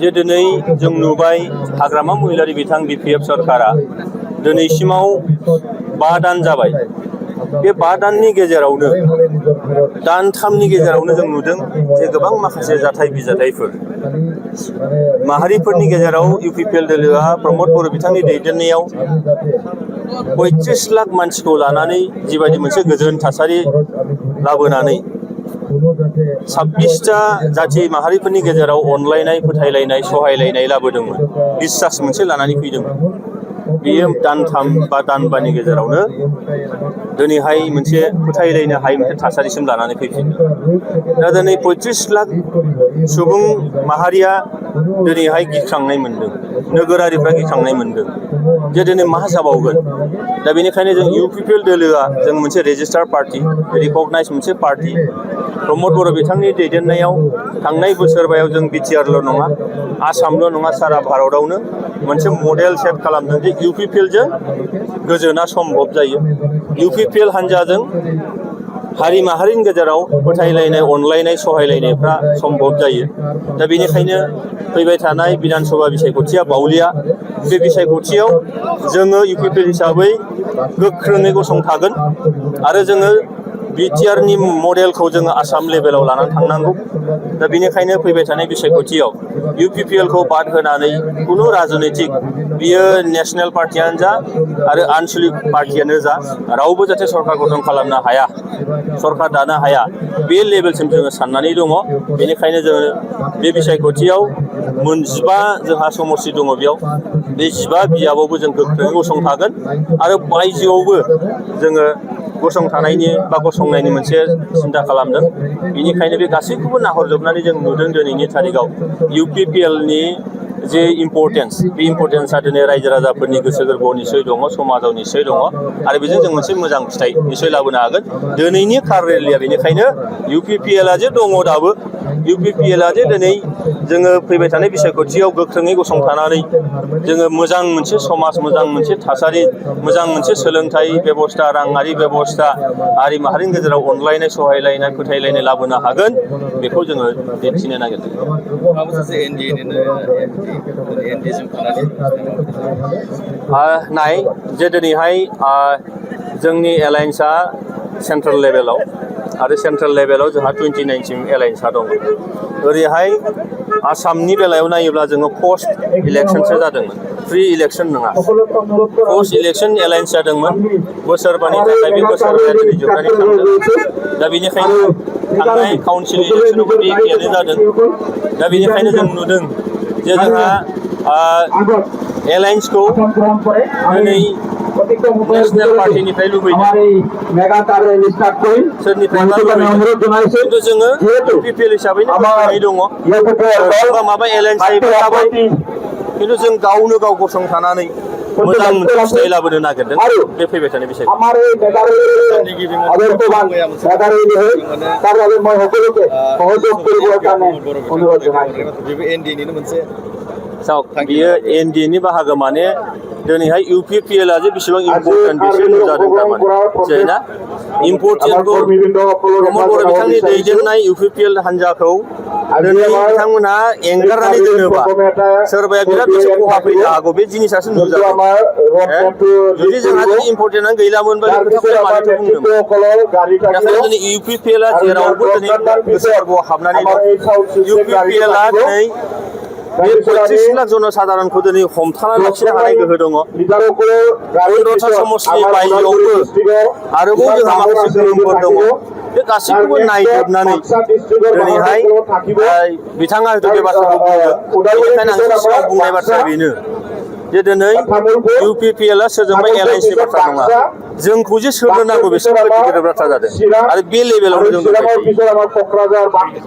जे दिनै जों नुबाय हाग्रामा महिलारि बिथां BPF सरकारा दिनैसिमाव 5 दान जाबाय। बे 5 दाननि गेजेरावनो दानथामनि गेजेरावनो जों नुदों जे गोबां माखासे जाथाय बिजाथायफोर माहारिफोरनि गेजेराव UPPL दोलोआ प्रमद बर' बिथांनि दैदेननायाव 35 लाख मानसिखौ लानानै जिबायदि मोनसे गोजोन थासारि लाबोनानै 26टा जाथि माहारिफोरनि गेजेराव अनलायनाय फोथायलायनाय सहायलायनाय लाबोदोंमोन बिश्वास मोनसे लानानै फैदोंमोन। बेयो दानथाम बा दानबानि गेजेरावनो दिनैहाय मोनसे फोथायलायनो हायै मोनसे थासारिसिम लानानै फैफिनदों। दा दिनै 35 लाख सुबुं माहारिया दिनैहाय गिखांनाय मोनदों, नोगोरारिफ्रा गिखांनाय मोनदों जे दिनै मा जाबावगोन। दा बेनिखायनो जों UPPL दोलोआ जों मोनसे रेजिस्टार पार्टी, रिकगनाइज मोनसे पार्टी। प्रमद बर' बिथांनि दैदेननायाव थांनाय बोसोरबायाव जों BTRल' नङा, आसामल' नङा, सारा भारतआवनो मोनसे मडेल सेट खालामदों जे UPPL जों गोजोना सम्भब जायो। UPPL हान्जाजों हारि माहारिनि गेजेराव फोथायलायनाय अनलायनाय सहायलायनायफ्रा सम्भब जायो। दा बेनिखायनो फैबाय थानाय बिधान सभा बिसायख'थिया बावलिया, बे बिसायख'थियाव जोङो UPPL हिसाबै गोख्रोङै गसंथागोन आरो जोङो BTRनि मडेलखौ जोङो आसाम लेभेलाव लानानै थांनांगौ। दा बेनिखायनो फैबाय थानाय बिसायख'थियाव UPPLखौ बाद होनानै खुनु राजनैतिक बियो नेशनेल पार्टियानो जा आरो आनसलिक पार्टियानो जा रावबो जाहाथे सरकार गठन खालामनो हाया, सरकार दानो हाया, बे लेभेलसिम जोङो साननानै दङ। बेनिखायनो जोङो बे बिसायख'थियाव 15 जोंहा समस्ति दङ। बेयाव बे 15 बियाबावबो जों गोख्रोङै गसंथागोन आरो बायजोआवबो जोङो गसंथानायनि बा गसंनायनि मोनसे सिन्था खालामदों। बेनिखायनो बे गासैखौबो नाहरजोबनानै जों नुदों दिनैनि थारिखआव UPPLनि जे इम्परटेन्स, बे इम्परटेन्सआ दिनै रायजो राजाफोरनि गोसो गोरबोआव निस्सय दङ, समाजाव निस्सय दङ आरो बेजों जों मोनसे मोजां फिथाइ निस्सय लाबोनो हागोन। दिनैनि कार रेलिया बेनिखायनो UPPLआ जे दङ दाबो, UPPLआ जे दिनै जोङो फैबाय थानाय बिसायख'थियाव गोख्रोङै गसंथानानै जोङो मोजां मोनसे समाज, मोजां मोनसे थासारि, मोजां मोनसे सोलोंथाइ बेबस्था, राङारि बेबस्था, हारि माहारिनि गेजेराव अनलायनाय सहायलायनाय फोथायलायनाय लाबोनो हागोन, बेखौ जोङो दिन्थिनो नागिरदों। नाय जे दिनैहाय जोंनि एलायन्सआ सेन्ट्रेल लेभेलाव आरो सेन्ट्रेल लेभेलाव जोंहा 29सिम एलायन्सआ दङ। ओरैहाय आसामनि बेलायाव नायोब्ला जोङो पस्ट इलेक्सनसो जादोंमोन, प्रि इलेक्सन नङा। पस्ट इलेक्सन एलायन्स जादोंमोन बोसोरबानि थाखाय, बे बोसोरबाया दिनै जोबनानै थांदों। दा बेनिखायनो थांनाय काउन्सिल इलेक्सनावबो बे एखेयानो जादों। दा बेनिखायनो जों नुदों जे जोंहा एलायन्सखौ दिनै नेशनेल पार्टिनिफ्राय लुबैदों, सोरनिफ्रायबा लुबैदों, खिन्थु जोङो UPPL हिसाबैनो गोख्रोङै दङ। सोरबा माबा एलायन्स थाबाय, खिन्थु जों गावनो गाव गसंथानानै मोजां मोनसे फिथाइ लाबोनो नागिरदों। बे फैबाय थानाय बिसायख'थि। बियो NDAनि बाहागो, माने दिनैहाय UPPLआ जे बेसेबां इम्परटेन्ट बेसो नुजादों थारमाने, मिथिबायना? इम्परटेन्टखौ प्रमद बर' बिथांनि दैदेननाय UPPL हान्जाखौ दिनै बिथांमोनहा एंगारनानै दोनोबा सोरबाया बिराद मोनसे खहा फैनो हागौ, बे जिनिसासो नुजादों। जुदि जोंहा जुदि इम्परटेन्टआनो गैलामोनबा बे खोथाखौलाय मानोथो बुंदोंमोन? बेनिखायनो दिनै UPPLआ जेरावबो दिनै गोसो गोरबोआव हाबनानै दं। UPPLआ दिनै बे 35 लाख जनसाधारनखौ दिनै हमथाना लाखिनो हानाय गोहो दङ। 15टा समस्तिनि बायजोआवबो आरोबाव जोंहा माखासे गोहोमफोर दङ। बे गासैखौबो नायजोबनानै दिनैहाय बिथाङा हयथ' बे बाथ्राखौ बुंदों। बेनिखायनो आं सिगाङाव बुंनाय बाथ्राया बेनो जे दिनै UPPLआ सोरजोंबा एलायन्सनि बाथ्रा नङा, जोंखौ जे सोरनो नांगौ बेसो गिदिर बाथ्रा जादों आरो बे लेभेलावनो जों दंबाय थायो।